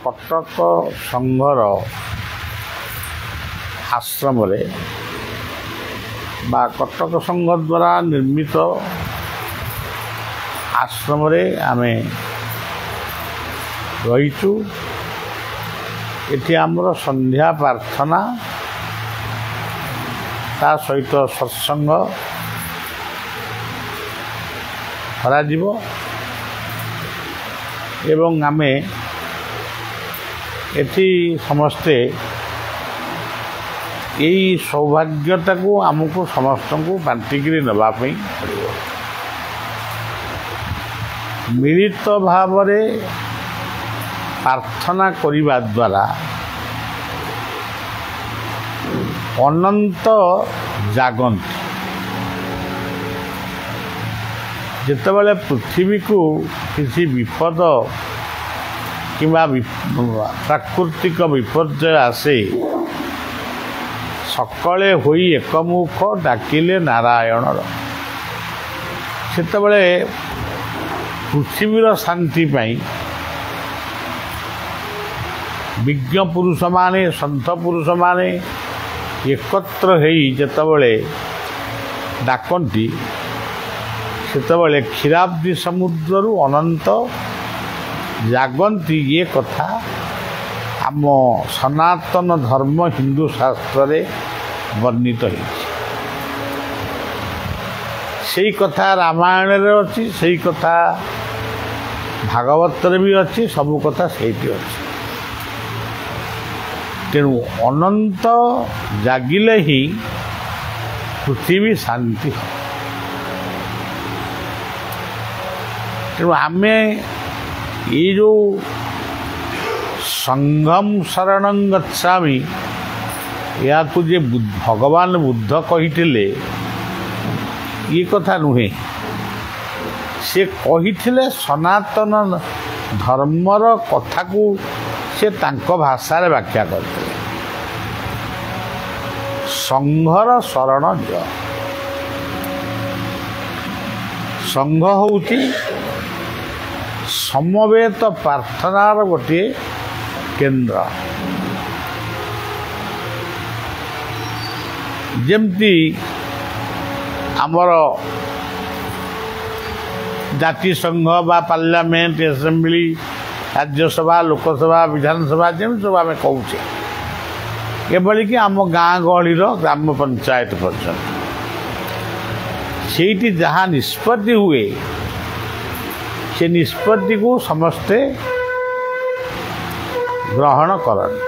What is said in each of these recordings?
କଟକ ସଂଘର ଆଶ୍ରମରେ ବା କଟକ ସଂଘ ଦ୍ୱାରା ନିର୍ମିତ ଆଶ୍ରମରେ ଆମେ ରହିଛୁ। ଏଠି ଆମର ସନ୍ଧ୍ୟା ପ୍ରାର୍ଥନା ତା ସହିତ ସତ୍ସଙ୍ଗ କରାଯିବ ଏବଂ ଆମେ ଏଠି ସମସ୍ତେ ଏଇ ସୌଭାଗ୍ୟଟାକୁ ଆମକୁ ସମସ୍ତଙ୍କୁ ବାଣ୍ଟିକିରି ନେବା ପାଇଁ ପଡ଼ିବ। ମିଳିତ ଭାବରେ ପ୍ରାର୍ଥନା କରିବା ଦ୍ୱାରା ଅନନ୍ତ ଜାଗନ୍ତି। ଯେତେବେଳେ ପୃଥିବୀକୁ କିଛି ବିପଦ କିମ୍ବା ପ୍ରାକୃତିକ ବିପର୍ଯ୍ୟୟ ଆସେ, ସକଳେ ହୋଇ ଏକମୁଖ ଡାକିଲେ ନାରାୟଣର। ସେତେବେଳେ ପୃଥିବୀର ଶାନ୍ତି ପାଇଁ ବିଜ୍ଞ ପୁରୁଷମାନେ, ସନ୍ଥ ପୁରୁଷମାନେ ଏକତ୍ର ହେଇ ଯେତେବେଳେ ଡାକନ୍ତି, ସେତେବେଳେ କ୍ଷୀରାବ୍ଦି ସମୁଦ୍ରରୁ ଅନନ୍ତ ଜାଗନ୍ତି। ଇଏ କଥା ଆମ ସନାତନ ଧର୍ମ ହିନ୍ଦୁ ଶାସ୍ତ୍ରରେ ବର୍ଣ୍ଣିତ ହେଇଛି। ସେଇ କଥା ରାମାୟଣରେ ଅଛି, ସେଇ କଥା ଭାଗବତରେ ବି ଅଛି, ସବୁ କଥା ସେଇଠି ଅଛି। ତେଣୁ ଅନନ୍ତ ଜାଗିଲେ ହିଁ ପୃଥିବୀ ଶାନ୍ତି ହେବ। ତେଣୁ ଆମେ ଏଇ ଯେଉଁ ସଂଘଂ ଶରଣଂ ଗଚ୍ଛାମି, ଏହାକୁ ଯେ ଭଗବାନ ବୁଦ୍ଧ କହିଥିଲେ, ଇଏ କଥା ନୁହେଁ। ସେ କହିଥିଲେ ସନାତନ ଧର୍ମର କଥାକୁ ସେ ତାଙ୍କ ଭାଷାରେ ବ୍ୟାଖ୍ୟା କରିଥିଲେ। ସଂଘର ଶରଣ ନିଅ। ସଂଘ ହେଉଛି ସମବେତ ପ୍ରାର୍ଥନାର ଗୋଟିଏ କେନ୍ଦ୍ର। ଯେମିତି ଆମର ଜାତିସଂଘ ବା ପାର୍ଲାମେଣ୍ଟ, ଆସେମ୍ବଲି, ରାଜ୍ୟସଭା, ଲୋକସଭା, ବିଧାନସଭା ଯେମିତି ସବୁ ଆମେ କହୁଛେ, ଏଭଳିକି ଆମ ଗାଁ ଗହଳିର ଗ୍ରାମ ପଞ୍ଚାୟତ ପର୍ଯ୍ୟନ୍ତ ସେଇଠି ଯାହା ନିଷ୍ପତ୍ତି ହୁଏ, ସେ ନିଷ୍ପତ୍ତିକୁ ସମସ୍ତେ ଗ୍ରହଣ କରନ୍ତି।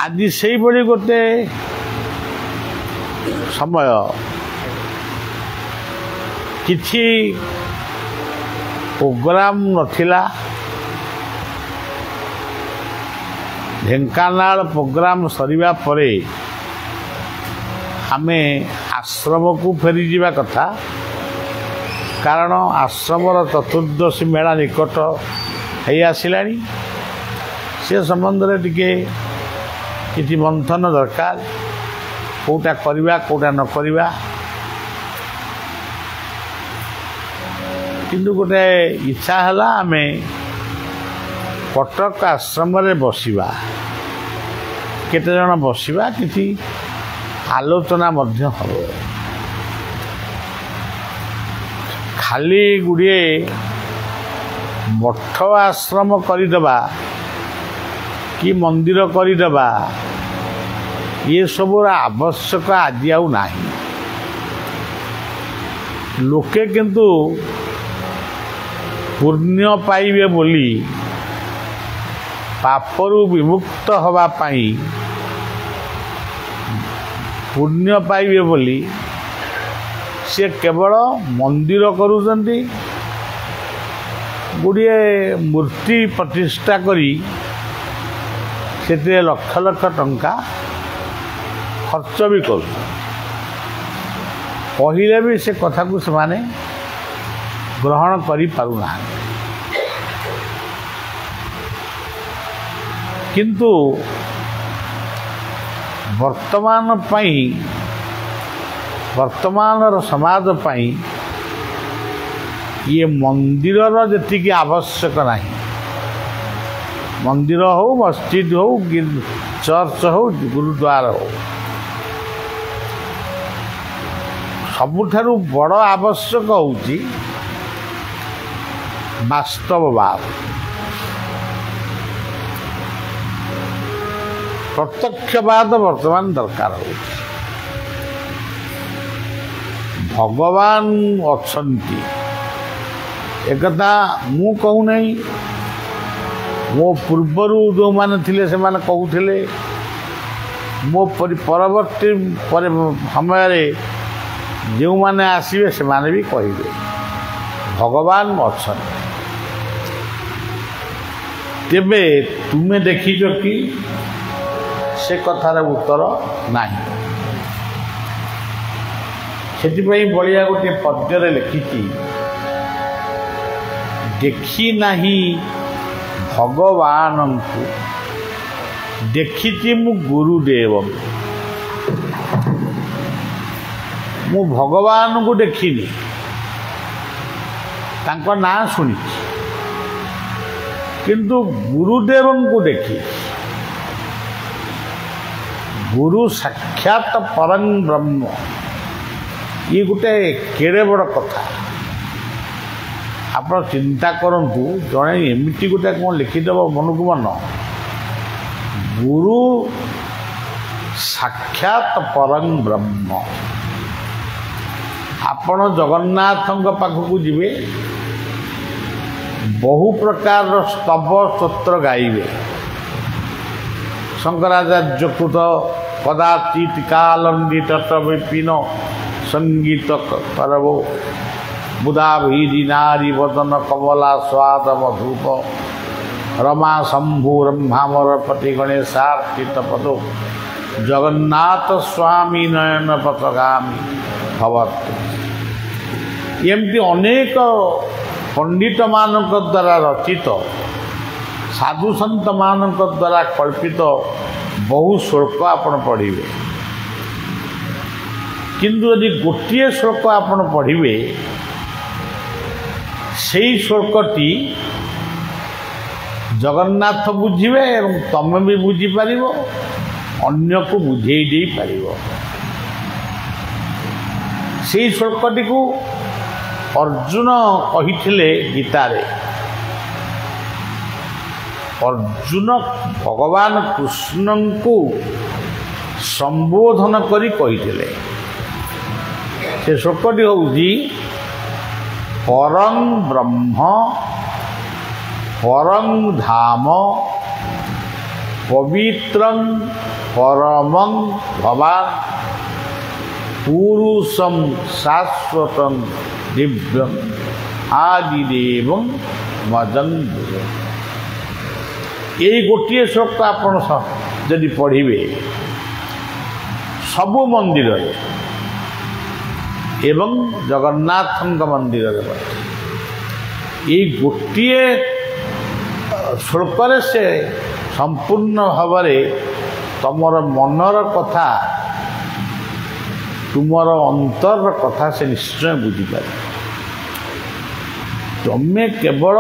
ଆଜି ସେଇଭଳି ଗୋଟେ ସମୟ, କିଛି ପ୍ରୋଗ୍ରାମ ନଥିଲା। ଢେଙ୍କାନାଳ ପ୍ରୋଗ୍ରାମ ସରିବା ପରେ ଆମେ ଆଶ୍ରମକୁ ଫେରିଯିବା କଥା, କାରଣ ଆଶ୍ରମର ଚତୁର୍ଦ୍ଦଶୀ ମେଳା ନିକଟ ହେଇ ଆସିଲାଣି। ସେ ସମ୍ବନ୍ଧରେ ଟିକେ କିଛି ମନ୍ଥନ ଦରକାର, କେଉଁଟା କରିବା କେଉଁଟା ନ କରିବା। କିନ୍ତୁ ଗୋଟେ ଇଚ୍ଛା ହେଲା ଆମେ କଟକ ଆଶ୍ରମରେ ବସିବା, କେତେଜଣ ବସିବା, କିଛି ଆଲୋଚନା ମଧ୍ୟ ହେବ। ଖାଲି ଗୁଡ଼ିଏ ମଠ ଆଶ୍ରମ କରିଦେବା କି ମନ୍ଦିର କରିଦେବା, ଏସବୁର ଆବଶ୍ୟକ ଆଜି ଆଉ ନାହିଁ। ଲୋକେ କିନ୍ତୁ ପୁଣ୍ୟ ପାଇବେ ବୋଲି, ପାପରୁ ବିମୁକ୍ତ ହେବା ପାଇଁ ପୁଣ୍ୟ ପାଇବେ ବୋଲି ସେ କେବଳ ମନ୍ଦିର କରୁଛନ୍ତି, ଗୁଡ଼ିଏ ମୂର୍ତ୍ତି ପ୍ରତିଷ୍ଠା କରି ସେଥିରେ ଲକ୍ଷ ଲକ୍ଷ ଟଙ୍କା ଖର୍ଚ୍ଚ ବି କରୁଛନ୍ତି। କହିଲେ ବି ସେ କଥାକୁ ସେମାନେ ଗ୍ରହଣ କରିପାରୁନାହାନ୍ତି। କିନ୍ତୁ ବର୍ତ୍ତମାନର ସମାଜ ପାଇଁ ये मंदिर जी आवश्यक नहीं मंदिर हो मस्जिद हो चर्च हो गुरुद्वार हो सबुठारु बड़ आवश्यक होउची वास्तववाद प्रत्यक्षवाद वर्तमान दरकार हो भगवान अच्छंती एकथा मु कहू नहीं मो पूर्वरु जो माने थिले से माने कहूथिले मो परवर्ती समय जो माने आसीबे से माने भी कहिबे भगवान अच्छन तेबे तुमे देखिछ कि से कथार उत्तर नहीं से बलिया गोटे पद्य लिखी देखी नहीं भगवान को देखी मु गुरुदेव मु भगवान को देखिनी तांको ना सुनी किंतु गुरुदेव को देखी गुरु साक्षात परम ब्रह्म ये गोटे केड़े बड़ कथा आप चिंता करंतु जड़े एमती गोटे कौन लिखिदेव मन को मन गुरु साक्षात परम ब्रह्म आपण जगन्नाथ पाखक जीवे बहु प्रकार स्तव स्तोत्र गाइबे शंकराचार्य कृत कदाचित कालंदित विपिन संगीत करवो बुधाभीरी नारी वदन कमला स्वाद मधुप रमा शंभु ब्रह्मामर पति गणेशार्चित पदो जगन्नाथ स्वामी नयन पथगामी भवतु एमती अनेक पंडित मानक द्वारा रचित साधु संत मानक द्वारा कल्पित बहु श्लोक आपण पढ़िबे किंतु यदि गोटे श्लोक आपण पढ़िबे से श्लोकटी जगन्नाथ बुझिबे एवं तमे भी बुझी पारिबो अन्य को बुझेई दे पारिबो से श्लोकटी को अर्जुन कहिथिले गीतारे अर्जुन भगवान कृष्ण को संबोधन करी कहिथिले से श्लोकटी होउची परम ब्रह्म परम धाम पवित्रं परमं भवान पुरुषम शाश्वतं दिव्यं आदिदेवं मजंदुर ये गोटे श्लोक आपण जदि पढ़िबे सबु मंदिर एवं जगन्नाथ मंदिर ये गोटे श्लोक से संपूर्ण भाव तुमर मनर कथा तुमर अंतर कथा से निश्चय बुझीपार तुम्हें केवल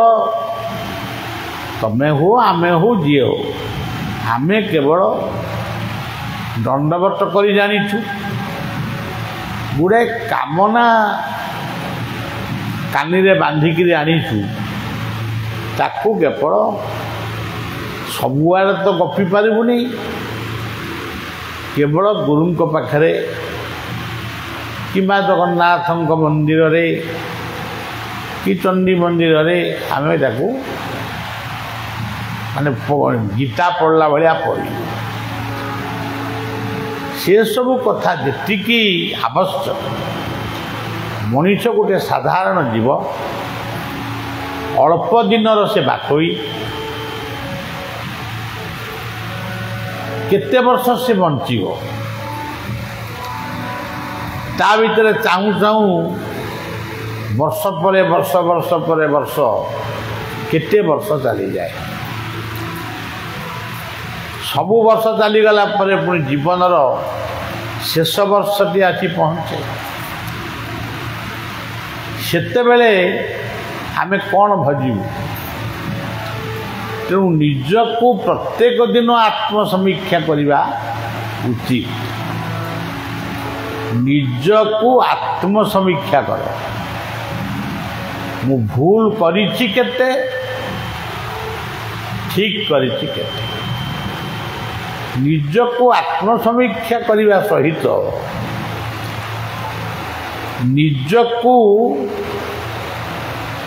तमें हो आमे हो जी हो आमे केवल दंडवत कर जानिछु गुड़े कामना कानी रे बांधिक आनीचु ताकू केवल सबुआड़े तो गपी पारिबुनी केवल गुरुंक पाखरे किंबा जगन्नाथ मंदिर रे कि चंडी मंदिर रे आमे ताकू माने गीता पढ़ला भाया पढ़ी से सब कथा जी आवश्यक मनीष गोटे साधारण जीव अल्प दिनर से बाकोई केते वर्ष से बंचीब ता भीतर चाहू चाहू वर्ष पर वर्ष वर्ष पर वर्ष केते वर्ष चली जाए सबु वर्ष चलीगला पुणी जीवनर शेष वर्षटी आसी पहुँचे सेतेबेले आमे कौन भजिबू तेणु निजको प्रत्येक दिन आत्मसमीक्षा करवा उचित निजको आत्मसमीक्षा कर मु भूल करिछि केते ठीक करिछि केते निजको आत्मसमीक्षा करने सहित निजको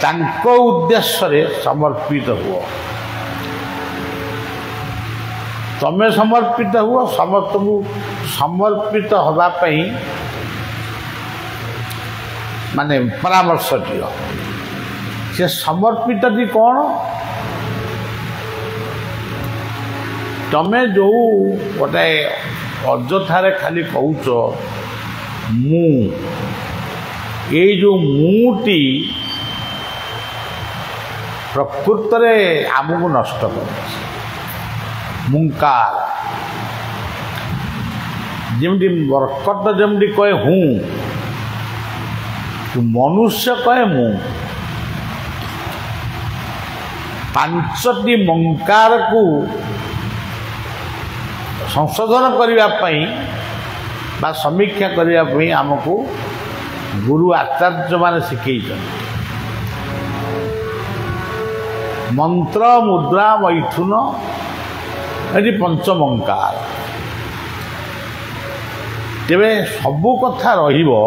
तांको उद्देश्य रे समर्पित हुओ तमे समर्पित हुओ समस्त को समर्पित हवा पई माने परामर्श दियो से समर्पित दी कौन तमे जो गोटे अजथारे खाली कहूच मु ये जो मुटी प्रकृत में आमको नष्ट कर मुंकार जमती बरकत जमती कहे हूँ तो मनुष्य कहे मु पांचटी मंकार को संशोधन करने बा समीक्षा करने आमको गुरु आचार्य मान शिखई मंत्र मुद्रा मैथुन ये पंचमंकार तेरे सबु कथा रहिबो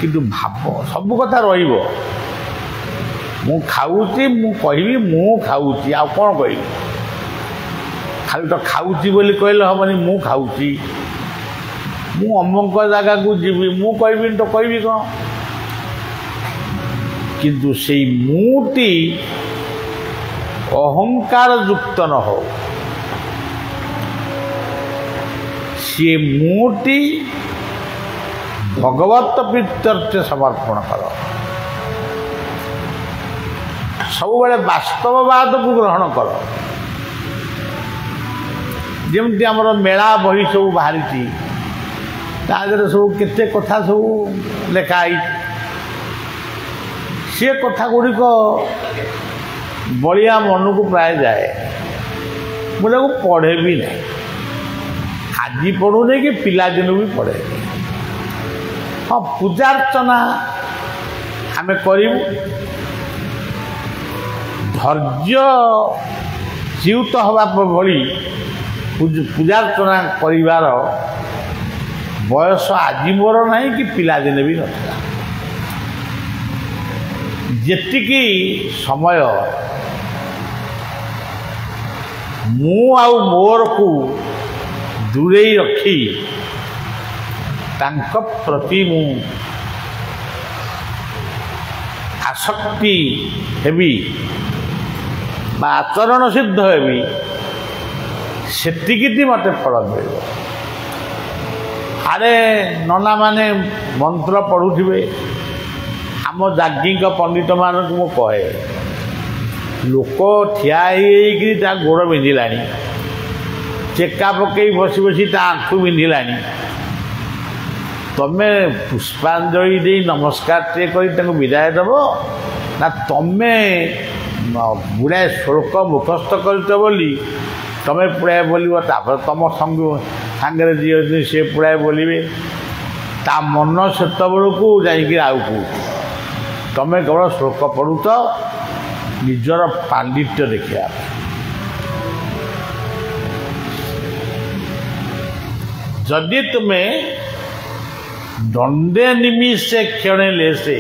किंतु भाव सबु कथा रहिबो मु खाऊची मु कहबी मु खाऊची आ कौन कहबी खाली तो खाऊची बोली कहले हबनी मु खाऊची मु अमक जगह को जीवी मु कहबी तो कहबी कौन किंतु से मुटी अहंकार युक्त न हो सी मुटी भगवत प्रीत्यर्थे समर्पण कर सब बड़े वास्तववाद को ग्रहण कर जमती आमर मेला बही सब बाहरी तादे सब केते कथा सब लेखाई सी कथा गुड़िक बलिया मन को प्राय जाए मुझे पढ़े भी नहीं आज पढ़ुनी कि पिलादिन भी पढ़े हाँ पूजार्चना आम करूँ धैर्य जीवित हवा भली पूजार्चना कर बयस आज मोर नहीं कि पिलादिन भी नथिला जेतिकी समय मु आउ मोर को दूरे रखी तांक प्रति मु आसक्ति हेबी बा आचरण सिद्ध हेबी सेतिकी मते फल मिल अरे नना माने मंत्र पढ़ुथिबे आम जाज्ञिक पंडित मानक मु कहे लोक ठिया गोड़ बिंधिला चेका पकई बसी बसी आंखु बिंधिला तमे पुष्पांजलि दे नमस्कार टे कर विदाय दब ना तमे गुड़ाए श्लोक मुखस्थ कर तमें पुराए बोल तुम सांगे जी सी पुराए बोलिए ता मन से बेलू जाकि आउ तमें केवल श्लोक पढ़ुच निजर पांडित्य देखा जदि तुम्हें दंडे निमिषे क्षणे लेसे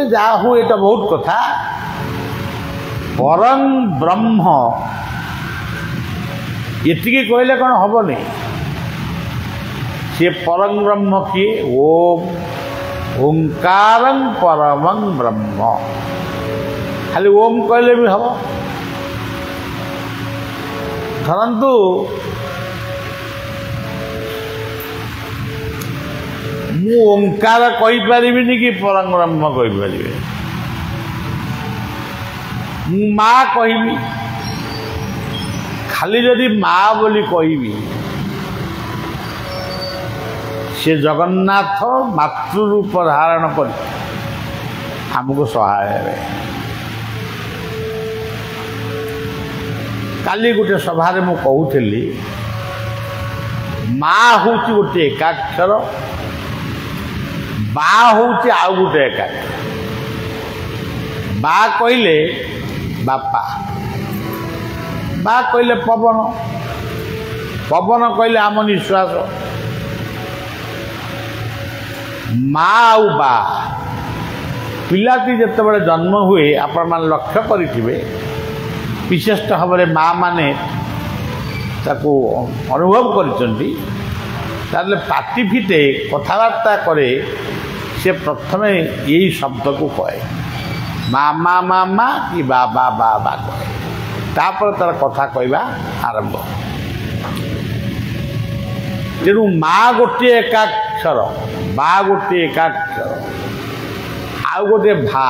जा हो ये बहुत कथा परं ब्रह्म ये कहले कौन हेनी सी परं ब्रह्म किए ओम ओंकारं परमं ब्रह्म खाली ओम कहले भी हम धरतु मु ओंकार कहीपरि कि परं ब्रह्म कहीपरि माँ कहबी खाली जदि माँ बोली कहबी से जगन्नाथ मातृरूप धारण कर आमको सहाय। काली गोटे सभारे मु कहूली माँ हूँ गोटे एकाक्षर बा हूँ आउ गोटे एकाक्षर। बा कहले बापा, बा कहले पवन, पवन कहले आम निश्वास। माँ आउ बा पिलाटी जितेबाला जन्म हुए आपण मैंने लक्ष्य करेंगे विशेष भाव में माँ माने ताको अनुभव कर पाटी फिटे कथबार्ता करे से प्रथम यही शब्द को कहे मामा मामा कि बाबा बाबा कहे तापर तार कथा कहवा आरंभ। तेणु माँ गोटे एकाक्षर बा गोटे एकाक्षर आउ गोटे भा,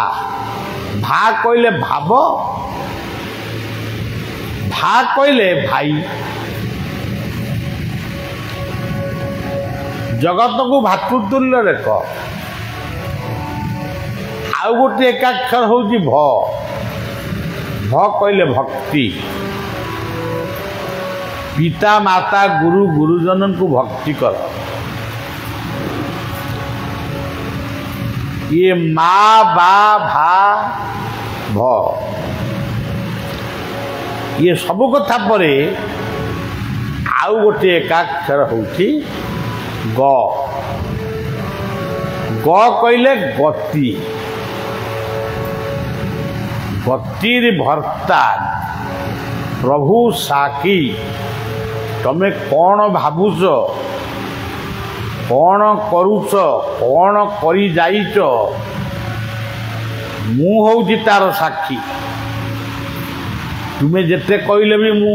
भा कहले भाव, भा कहले भाई। जगत को भातृतुल्य रेख। आउ गोटे एकाक्षर हूँ भ, भ कहले भक्ति। पिता माता गुरु गुरुजन को भक्ति कर। ये माँ बा भा भ ये सब कथा परे आउ गोटे एकाक्षर होउछि ग। ग कहले गति, गतिर भर्ता प्रभु साकी। तमे कौन भावुच, कौन करुच, कौन करी जाइच, मु होउछि तार साक्षी। तुम्हें जिते कहले भी मु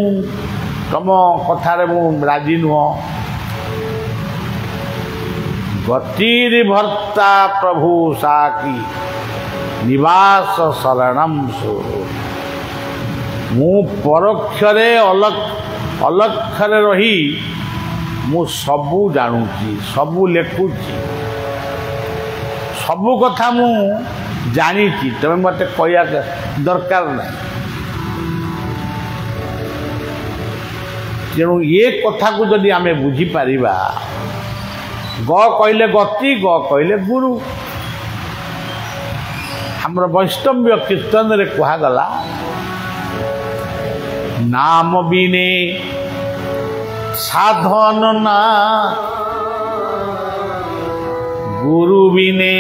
तम कथार मु राजी नुह। गतिर भर्ता प्रभु साकी निवास शरणम सुरु। मु परोक्षरे अलक्षरे रही मु सबू जानूची, सबू लेखुची, सबू कथा मु जानीची। तमे मते कहया दरकार नहीं। तेणु ये कथा को जदि आमे बुझी पारिबा, ग कहले गति, ग कहले गुरु। हमर वैष्णव्य कीर्तन रे कहा गला नाम बिने साधन ना, गुरु बिने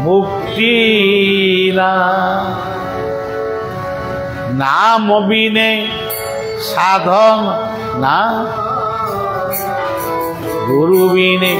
मुक्ति ना। नाम बिने साधन ना, गुरु बिने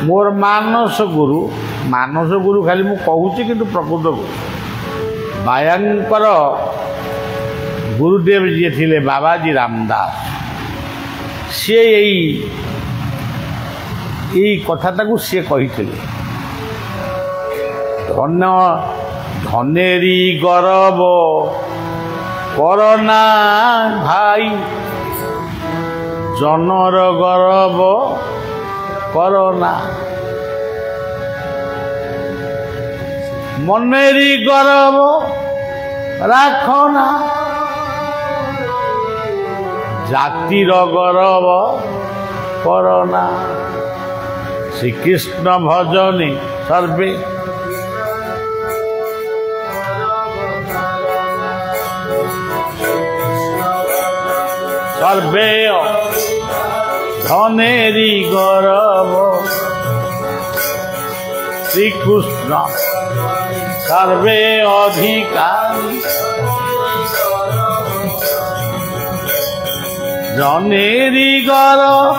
मोर मानस गुरु, मानस गुरु खाली मु कहूची किंतु प्रकृत गुरु बायांकर गुरुदेव जी थिले बाबाजी रामदास। सी यही कथाटा को सी कही धन्य धनेरी गौरव करना भाई, जनर गौरव करना। मनेरी गौरव राखना, जातिर गौरव करना। श्री कृष्ण भजनी सर्वे सर्वे धनेरी गौरव। श्री कृष्ण सर्वे अधिकारी, धनेरी गौरव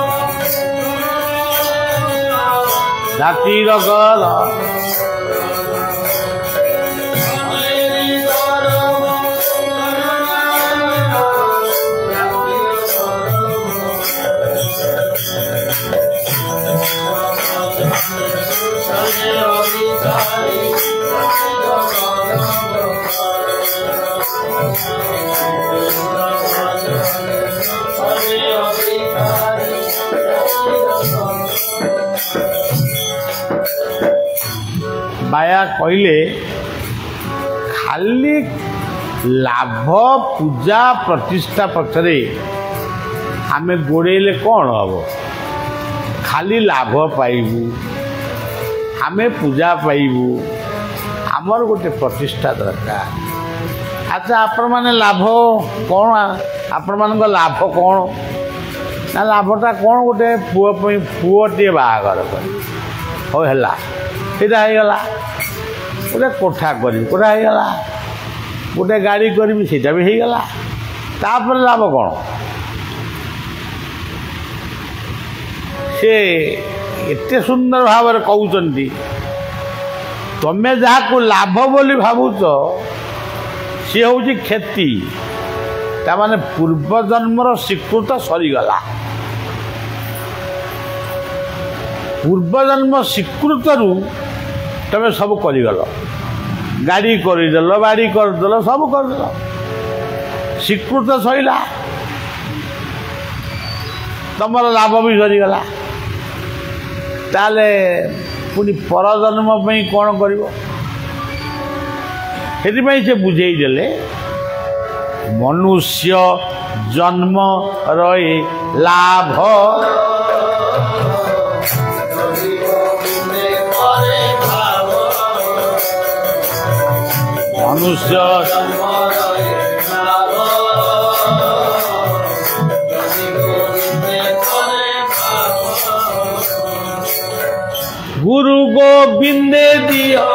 जातिर गौरव बाया कहले खाली लाभ पूजा प्रतिष्ठा पक्षरे आमे गोड़ेले कौन हम खाली लाभ पाइबू आमे पूजा पाइबू आमर गोटे प्रतिष्ठा दरकार। अच्छा आपण माने लाभ कौन आपण मान लाभ कौन ना लाभटा कौन गोटे पुओटे बाहागर कर हो है सीधा हो गला गोटे कोठा करी कोठा हो गला गोटे गाड़ी करी सीटा भी हो गला तापर लाभ कौन से एते सुंदर भाव कहते तमें जहाँ लाभ बोली भावुच सी हूँ क्षति ताने पूर्व जन्मर स्वीकृत सरीगला पूर्व जन्म स्वीकृत तमें सब करगल गाड़ी करदेल बाड़ी करदेल सब करदेल स्वीकृत सईला तुमर लाभ भी सरीगला ताले पुणी परजन्म कौन कर से बुझे देले मनुष्य जन्म रही लाभ मनुष्य गुरु गोविंद दियो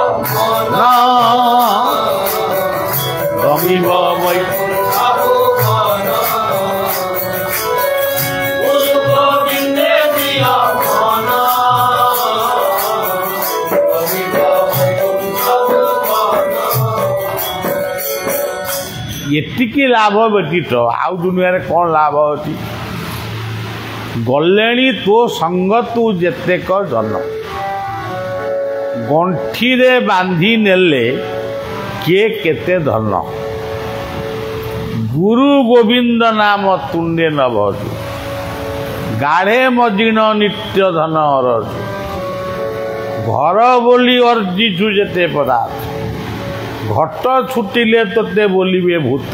रमिब गुरु गोविंद दियो एतिकी लाभ व्यतीत आउ दुनिया रे कौन लाभ अच्छी गले तो संग तू जेतेक जन गंठी रे बांधी नेले किए केते धन गुरु गोविंद नाम तुंडे न भजु गाढ़े मजिण नित्य धन अरजु घर बोली अर्जिछु जेते पदार्थ घट छुटिले तोते बोलिबे भूत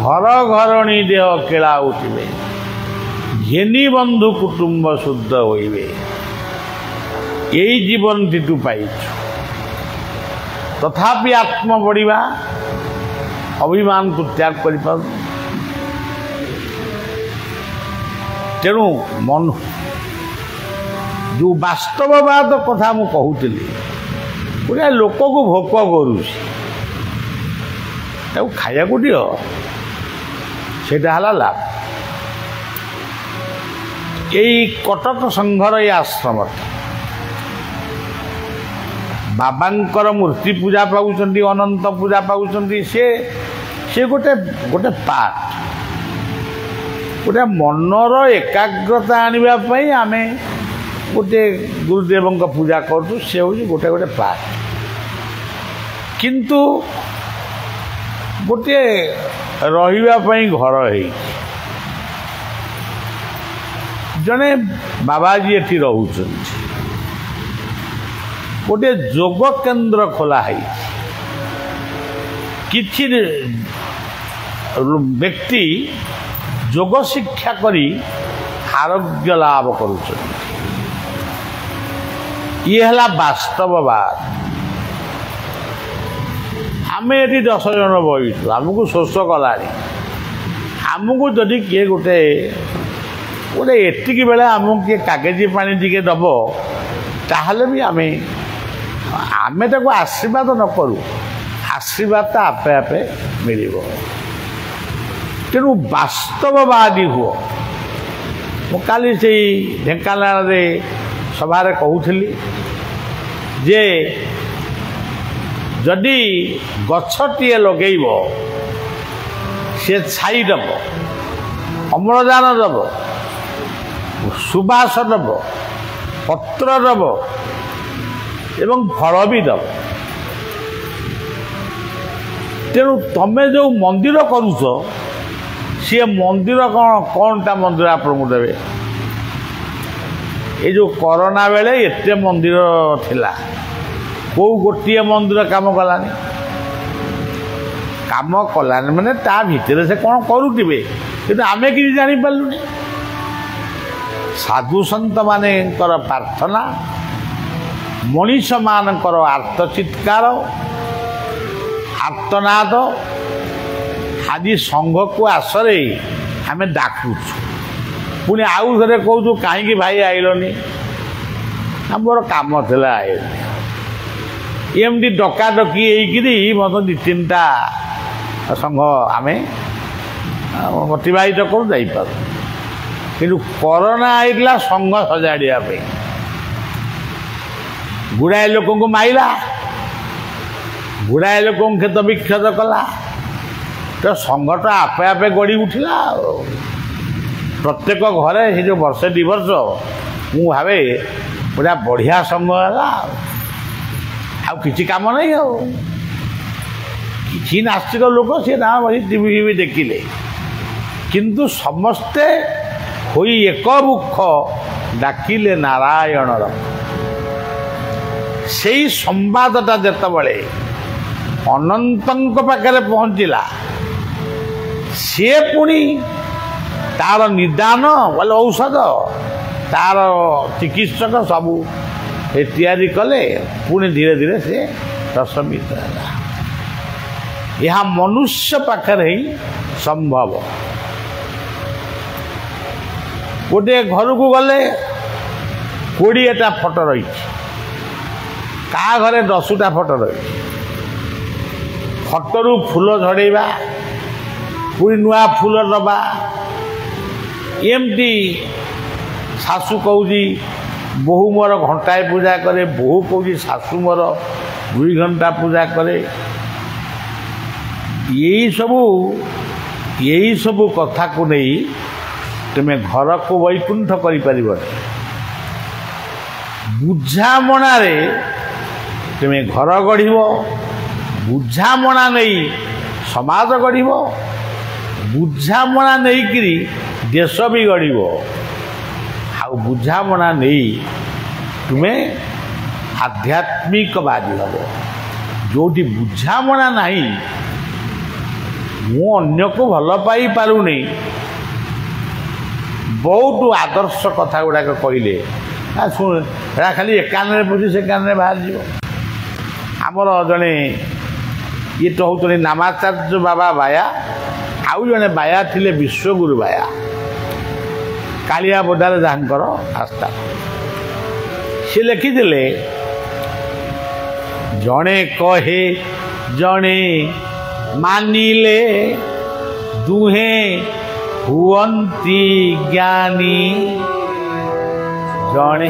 घर घरणी देह केला उठिबे घेनी बंधु कुटुंब शुद्ध होइबे यही जीवन तू पाई तथापि आत्म बढ़िया अभिमान को त्याग कर तेणु मन जो वास्तववाद कथा मु कहूली पूरा लोक को भोक करुँ खाया को दियो से लाभ यही कटक संघर ये आश्रम बाबांकर मूर्ति पूजा पाँच अनंत पूजा पाँच से गोटे गोटे पार्ट गोटे मनर एकाग्रता आने आम गोटे गुरुदेव पूजा करूँ से हूँ गोटे गोटे पार्ट किंतु गोटे रही घर है जड़े बाबाजी एटी रोच गोटे योग केन्द्र खोला है किछि व्यक्ति योग शिक्षा करी आरोग्य लाभ करुछन ये है वास्तववाद आम ये 10 जन बहीचु आमको शोष कला आमको जदि किए गोटे गोटे एतिकी बेले आमको किए कागजी पानी टिके दब ताहले भी आमे ताको आशीर्वाद न करूँ आशीर्वाद तो आपे आपे मिल तेणु वास्तववादी हुआ मु काली से ढेंकानाल सभारे कहूली जे जदि गछटीए लगेब से छाई दब अम्लजान दब सुबास दब पत्र दब ଏବଂ ଫଳ ବି ଦେବ। ତେଣୁ ତମେ ଯେଉଁ ମନ୍ଦିର କରୁଛ ସିଏ ମନ୍ଦିର କ'ଣଟା ମନ୍ଦିର ଆପଣଙ୍କୁ ଦେବେ? ଏ ଯେଉଁ କରୋନା ବେଳେ ଏତେ ମନ୍ଦିର ଥିଲା, କେଉଁ ଗୋଟିଏ ମନ୍ଦିର କାମ କଲାନି? କାମ କଲାନି ମାନେ ତା ଭିତରେ ସେ କ'ଣ କରୁଥିବେ, କିନ୍ତୁ ଆମେ କିଛି ଜାଣିପାରିଲୁନି। ସାଧୁସନ୍ତମାନଙ୍କର ପ୍ରାର୍ଥନା, ମଣିଷମାନଙ୍କର ଆର୍ତ ଚିତ୍କାର, ଆର୍ତ୍ତନାଦ ଆଜି ସଂଘକୁ ଆସରେ ଆମେ ଡାକୁଛୁ। ପୁଣି ଆଉ ଥରେ କହୁଛୁ କାହିଁକି ଭାଇ ଆଇଲନି? ଆମର କାମ ଥିଲା ଆଇଲନି। ଏମିତି ଡକାଡକି ହେଇକିରି ମୋତେ 2-3ଟା ସଂଘ ଆମେ ଅତିବାହିତ କରୁ ଯାଇପାରୁ। କିନ୍ତୁ କରୋନା ହେଇଥିଲା ସଂଘ ସଜାଡ଼ିବା ପାଇଁ, ଗୁଡ଼ାଏ ଲୋକଙ୍କୁ ମାଇଲା, ଗୁଡ଼ାଏ ଲୋକଙ୍କୁ କ୍ଷତ ବିକ୍ଷତ କଲା, ତ ସଂଘଟା ଆପେ ଆପେ ଗଢ଼ି ଉଠିଲା। ଆଉ ପ୍ରତ୍ୟେକ ଘରେ ସେ ଯେଉଁ ବର୍ଷେ 2 ବର୍ଷ ମୁଁ ଭାବେ ପୁରା ବଢ଼ିଆ ସଂଘ ହେଲା। ଆଉ କିଛି କାମ ନାହିଁ, ଆଉ କିଛି ନାସ୍ତିକ ଲୋକ ସେ ନା ବସି ଟିଭି ଫିଭି ଦେଖିଲେ, କିନ୍ତୁ ସମସ୍ତେ ହୋଇ ଏକମୁଖ ଡାକିଲେ ନାରାୟଣର। ସେଇ ସମ୍ବାଦଟା ଯେତେବେଳେ ଅନନ୍ତଙ୍କ ପାଖରେ ପହଞ୍ଚିଲା, ସିଏ ପୁଣି ତାର ନିଦାନ ବୋଲେ ଔଷଧ, ତାର ଚିକିତ୍ସକ ସବୁ ତିଆରି କଲେ। ପୁଣି ଧୀରେ ଧୀରେ ସେ ରସମିତ ହେଲା। ଏହା ମନୁଷ୍ୟ ପାଖରେ ହିଁ ସମ୍ଭବ। ଗୋଟିଏ ଘରକୁ ଗଲେ 20ଟା ଫଟୋ ରହିଛି, କାହା ଘରେ 10ଟା ଫଟୋ ରହିଛି। ଫଟୋରୁ ଫୁଲ ଝଡ଼େଇବା, ପୁଣି ନୂଆ ଫୁଲ ଦେବା, ଏମିତି ଶାଶୁ କହୁଛି ବୋହୂ ମୋର ଘଣ୍ଟାଏ ପୂଜା କରେ, ବୋହୂ କହୁଛି ଶାଶୁ ମୋର 2 ଘଣ୍ଟା ପୂଜା କରେ। ଏଇସବୁ କଥାକୁ ନେଇ ତୁମେ ଘରକୁ ବୈକୁଣ୍ଠ କରିପାରିବନି। ବୁଝାମଣାରେ ତୁମେ ଘର ଗଢ଼ିବ, ବୁଝାମଣା ନେଇ ସମାଜ ଗଢ଼ିବ, ବୁଝାମଣା ନେଇକିରି ଦେଶ ବି ଗଢ଼ିବ। ଆଉ ବୁଝାମଣା ନେଇ ତୁମେ ଆଧ୍ୟାତ୍ମିକବାଦୀ ହେବ। ଯେଉଁଠି ବୁଝାମଣା ନାହିଁ, ମୁଁ ଅନ୍ୟକୁ ଭଲ ପାଇପାରୁନି, ବହୁତ ଆଦର୍ଶ କଥା ଗୁଡ଼ାକ କହିଲେ ଶୁଣ, ଏଇଟା ଖାଲି ଏ କାନରେ ପଶି ସେ କାନରେ ବାହାରିଯିବ। ଆମର ଜଣେ ଇଏ ତ ହେଉଛନ୍ତି ନାମାଚାର୍ଯ୍ୟ ବାବା ବାୟା, ଆଉ ଜଣେ ବାୟା ଥିଲେ ବିଶ୍ୱଗୁରୁ ବାୟା, କାଳିଆ ବୋଦାରେ ଯାହାଙ୍କର ଆସ୍ଥା। ସେ ଲେଖିଥିଲେ, ଜଣେ କହେ ଜଣେ ମାନିଲେ, ଦୁହେଁ ହୁଅନ୍ତି ଜ୍ଞାନୀ। ଜଣେ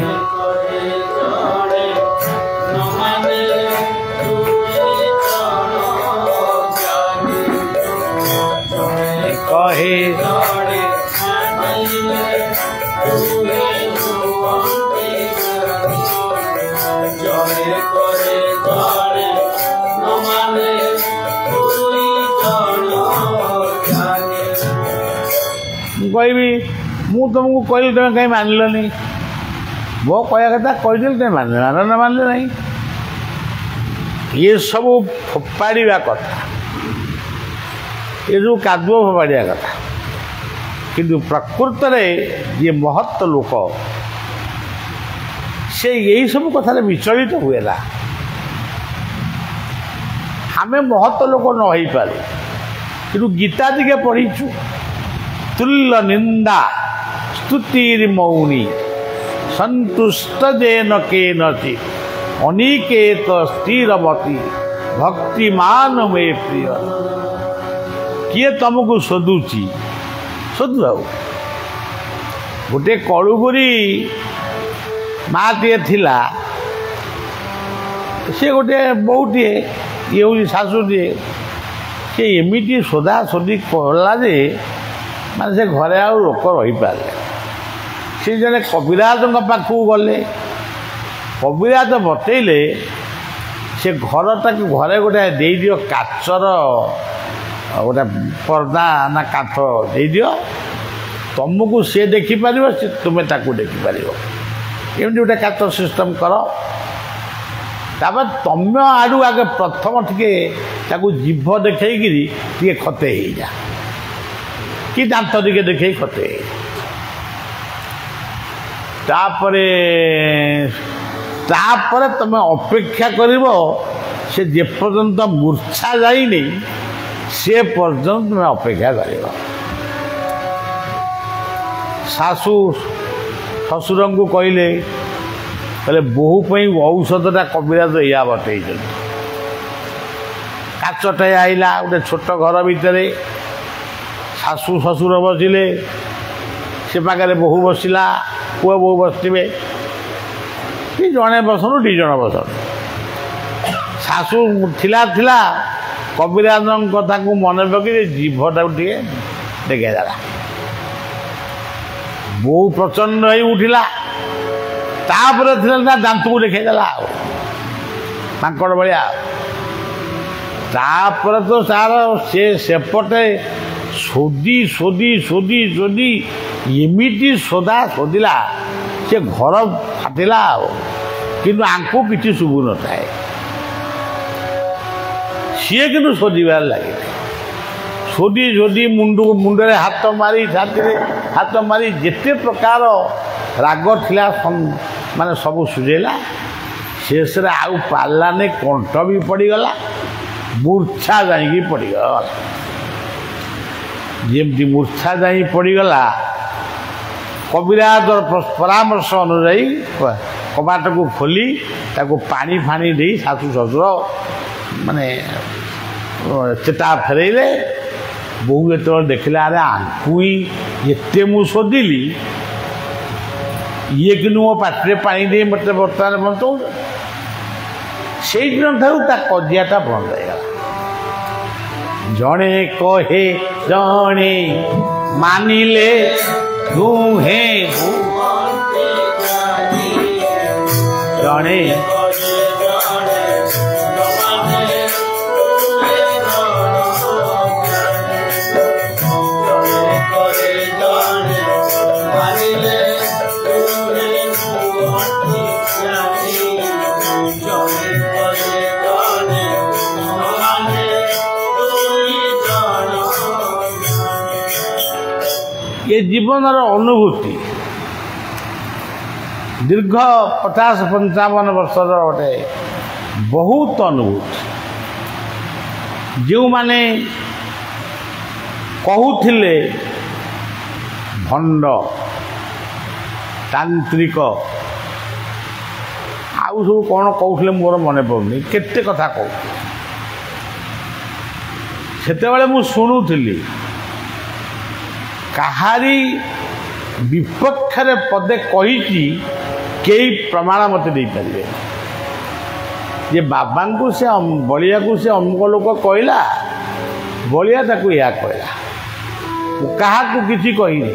କହେ କହିବି ମୁଁ ତୁମକୁ କହିଲି ତୁମେ କାହିଁ ମାନିଲନି? ମୋ କହିବା କଥା କହିଦେଲି, ତୁମେ ମାନିଲେ ନ ମାନିଲେ ନାହିଁ। ଏସବୁ ଫୋପାଡ଼ିବା କଥା, ଏ ଯେଉଁ କାଦୁଅ ଫୋପାଡ଼ିବା କଥା। କିନ୍ତୁ ପ୍ରକୃତରେ ଯିଏ ମହତ୍ ଲୋକ ସେ ଏଇସବୁ କଥାରେ ବିଚଳିତ ହୁଏ ନା। ଆମେ ମହତ୍ ଲୋକ ନ ହେଇପାରୁ, କିନ୍ତୁ ଗୀତା ଟିକେ ପଢ଼ିଛୁ। ତୁଲ୍ୟ ନିନ୍ଦା ସ୍ତୁତିର୍ ମୌନି ସନ୍ତୁଷ୍ଟ ଯେନ କେନଚି ଅନିକେତ ସ୍ଥିରମତି ଭକ୍ତିମାନ ମେ ପ୍ରିୟ। କିଏ ତମକୁ ଶୋଧୁଛି ଶୋଧୁ। ଆଉ ଗୋଟେ କଳୁଗୁରି ମାଟିଏ ଥିଲା, ସେ ଗୋଟେ ବୋଉଟିଏ, ଇଏ ହେଉଛି ଶାଶୁଟିଏ। ସେ ଏମିତି ସୋଧାସୋଧି କଲା ଯେ ମାନେ ସେ ଘରେ ଆଉ ଲୋକ ରହିପାରିଲେ। ସେ ଜଣେ କବିରାଜଙ୍କ ପାଖକୁ ଗଲେ, କବିରାଜ ବତେଇଲେ ସେ ଘରଟାକୁ ଘରେ ଗୋଟେ ଦେଇଦିଅ କାଚର ଗୋଟେ ପର୍ଦ୍ଦା ନା କାଠ ଦେଇଦିଅ, ତୁମକୁ ସିଏ ଦେଖିପାରିବ, ତୁମେ ତାକୁ ଦେଖିପାରିବ। ଏମିତି ଗୋଟେ କାଚ ସିଷ୍ଟମ୍ କର। ତାପରେ ତମ ଆଡ଼ୁ ଆଗେ ପ୍ରଥମ ଟିକେ ତାକୁ ଜିଭ ଦେଖେଇକିରି ଟିକେ ଖତେଇ ହେଇଯା, କି ଦାନ୍ତ ଟିକେ ଦେଖେଇ ଖତେଇ ହେଇଯା। ତାପରେ ତମେ ଅପେକ୍ଷା କରିବ ସେ ଯେପର୍ଯ୍ୟନ୍ତ ମୂର୍ଚ୍ଛା ଯାଇନି ସେ ପର୍ଯ୍ୟନ୍ତ ତୁମେ ଅପେକ୍ଷା କରିବ। ଶାଶୁ ଶ୍ୱଶୁରଙ୍କୁ କହିଲେ ବୋହୂ ପାଇଁ ଔଷଧଟା କବିରାଜ ଏଇଆ ବତେଇଛନ୍ତି। କାଚଟେ ଆଇଲା ଗୋଟେ ଛୋଟ ଘର ଭିତରେ, ଶାଶୁ ଶ୍ୱଶୁର ବସିଲେ, ସେ ପାଖରେ ବୋହୂ ବସିଲା, ପୁଅ ବୋହୂ ବସିଥିବେ, କି ଜଣେ ବସନ୍ତୁ ଦୁଇ ଜଣ ବସନ୍ତୁ। ଶାଶୁ ଥିଲା କବିରାଜଙ୍କ କଥାକୁ ମନେ ପକେଇ ଜିଭଟାକୁ ଟିକେ ଦେଖେଇଦେଲା। ବୋହୂ ପ୍ରଚଣ୍ଡ ହେଇ ଉଠିଲା, ତାପରେ ଥିଲା ତା ଦାନ୍ତକୁ ଦେଖେଇଦେଲା ଆଉ ମାଙ୍କଡ଼ ଭଳିଆ। ତାପରେ ତ ତାର ସେପଟେ ଶୋଧି ଏମିତି ଶୋଧିଲା ସେ ଘର ଫାଟିଲା ଆଉ, କିନ୍ତୁ ଆଙ୍କୁ କିଛି ଶୁଭୁ ନଥାଏ। ସିଏ କିନ୍ତୁ ଶୋଧିବାରେ ଲାଗିଲେ, ଶୋଧି ମୁଣ୍ଡରେ ହାତ ମାରି, ଛାତିରେ ହାତ ମାରି, ଯେତେ ପ୍ରକାର ରାଗ ଥିଲା ମାନେ ସବୁ ସୁଝେଇଲା। ଶେଷରେ ଆଉ ପାରିଲାନି, କଣ୍ଠ ବି ପଡ଼ିଗଲା, ମୂର୍ଚ୍ଛା ଯାଇକି ପଡ଼ିଗଲା। ଯେମିତି ମୂର୍ଚ୍ଛା ଯାଇ ପଡ଼ିଗଲା, କବିରାଜର ପରାମର୍ଶ ଅନୁଯାୟୀ କବାଟକୁ ଖୋଲି ତାକୁ ପାଣି ଫାଣି ଦେଇ ଶାଶୁ ଶ୍ୱଶୁର ମାନେ ଚେତା ଫେରେଇଲେ। ବୋହୂ ଯେତେବେଳେ ଦେଖିଲା, ଆରେ ଆଙ୍କୁ ଏତେ ମୁଁ ଶୋଧିଲି, ଇଏ କିନ୍ତୁ ମୋ ପାଟିରେ ପାଣି ଦେଇ ମୋତେ ବର୍ତ୍ତମାନ ବଞ୍ଚଉଛ। ସେଇଦିନ ଠାରୁ ତା କଜିଆଟା ବନ୍ଦ ହେଇଗଲା। ଜଣେ କହେ ଜଣେ ମାନିଲେ ଦୁହେଁ, ଜଣେ ଏ ଜୀବନର ଅନୁଭୂତି ଦୀର୍ଘ 50-55 ବର୍ଷର ଗୋଟେ ବହୁତ ଅନୁଭୂତି। ଯେଉଁମାନେ କହୁଥିଲେ ଭଣ୍ଡ, ତାନ୍ତ୍ରିକ, ଆଉ ସବୁ କ'ଣ କହୁଥିଲେ ମୋର ମନେ ପଡ଼ୁନି, କେତେ କଥା କହୁଥିଲେ। ସେତେବେଳେ ମୁଁ ଶୁଣୁଥିଲି, କାହାରି ବିପକ୍ଷରେ ପଦେ କହିଛି କେହି ପ୍ରମାଣ ମୋତେ ଦେଇପାରିବେ ଯେ ବାବାଙ୍କୁ ସେ ବଳିଆକୁ ସେ ଅମୁକ ଲୋକ କହିଲା, ବଳିଆ ତାକୁ ଏହା କହିଲା। ମୁଁ କାହାକୁ କିଛି କହିନି।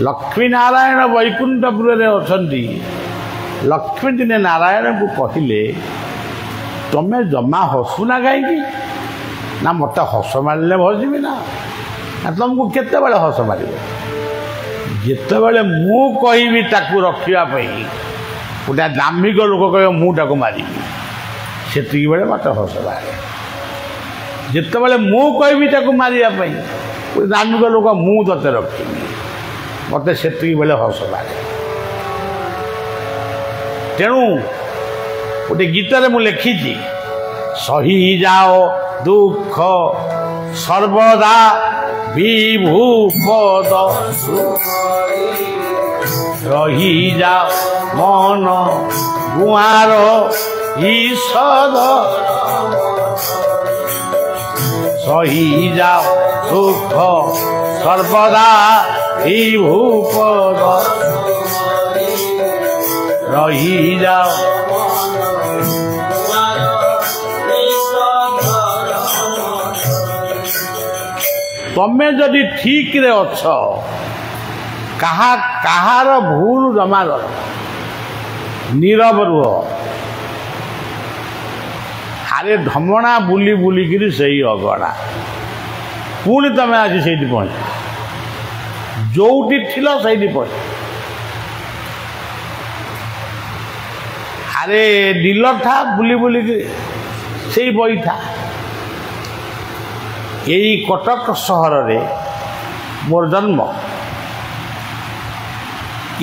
ଲକ୍ଷ୍ମୀ ନାରାୟଣ ବୈକୁଣ୍ଠପୁରରେ ଅଛନ୍ତି। ଲକ୍ଷ୍ମୀ ଦିନେ ନାରାୟଣଙ୍କୁ କହିଲେ, ତମେ ଜମା ହସୁନା କାହିଁକି? ନା ମୋତେ ହସ ମାରିଲେ ଭସିବି ନା। ତମକୁ କେତେବେଳେ ହସ ମାରିବ? ଯେତେବେଳେ ମୁଁ କହିବି ତାକୁ ରଖିବା ପାଇଁ, ଗୋଟେ ଦାମ୍ଭିକ ଲୋକ କହିବ ମୁଁ ତାକୁ ମାରିବି, ସେତିକି ବେଳେ ମୋତେ ହସ ମାରେ। ଯେତେବେଳେ ମୁଁ କହିବି ତାକୁ ମାରିବା ପାଇଁ, ଗୋଟେ ଦାମ୍ଭିକ ଲୋକ ମୁଁ ତତେ ରଖିବି, ମୋତେ ସେତିକି ବେଳେ ହସ ମାରେ। ତେଣୁ ଗୋଟେ ଗୀତରେ ମୁଁ ଲେଖିଛି, ସହିଯାଅ ଦୁଃଖ ସର୍ବଦା ବିଭୁ ପଦ, ରହିଯାଅ ମନ ଗୁଆର ଈଷଦ, ସହିଯାଅ ଦୁଃଖ ସର୍ବଦା ବିଭୁ ପଦ, ରହିଯାଅ। ତମେ ଯଦି ଠିକରେ ଅଛ, କାହାର ଭୁଲ ଜମା କର, ନୀରବ ରୁହ। ଆରେ ଢମଣା ବୁଲି ବୁଲିକିରି ସେଇ ଅଗଣା, ପୁଣି ତମେ ଆଜି ସେଇଠି ପହଞ୍ଚ, ଯୋଉଠି ଥିଲ ସେଇଠି ପହଞ୍ଚ। ଆରେ ଡିଲର ବୁଲି ବୁଲିକି ସେଇ ବଇଥା। ଏଇ କଟକ ସହରରେ ମୋର ଜନ୍ମ।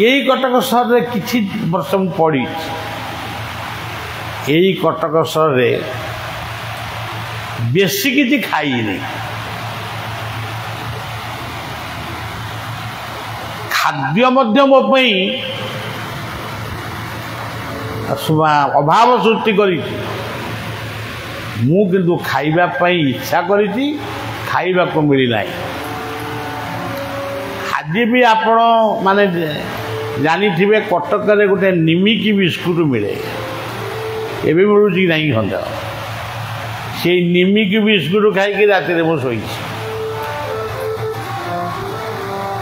ଏଇ କଟକ ସହରରେ କିଛି ବର୍ଷ ମୁଁ ପଢ଼ିଛି। ଏଇ କଟକ ସହରରେ ବେଶୀ କିଛି ଖାଇନି। ଖାଦ୍ୟ ମଧ୍ୟ ମୋ ପାଇଁ ଅଭାବ ସୃଷ୍ଟି କରିଛି। ମୁଁ କିନ୍ତୁ ଖାଇବା ପାଇଁ ଇଚ୍ଛା କରିଛି, ଖାଇବାକୁ ମିଳିନାହିଁ। ଆଜି ବି ଆପଣ ମାନେ ଜାଣିଥିବେ କଟକରେ ଗୋଟେ ନିମିକି ବିସ୍କୁଟ ମିଳେ, ଏବେ ମିଳୁଛି ନାହିଁ ସନ୍ଦେହ। ସେଇ ନିମିକି ବିସ୍କୁଟ ଖାଇକି ରାତିରେ ମୁଁ ଶୋଇଛି।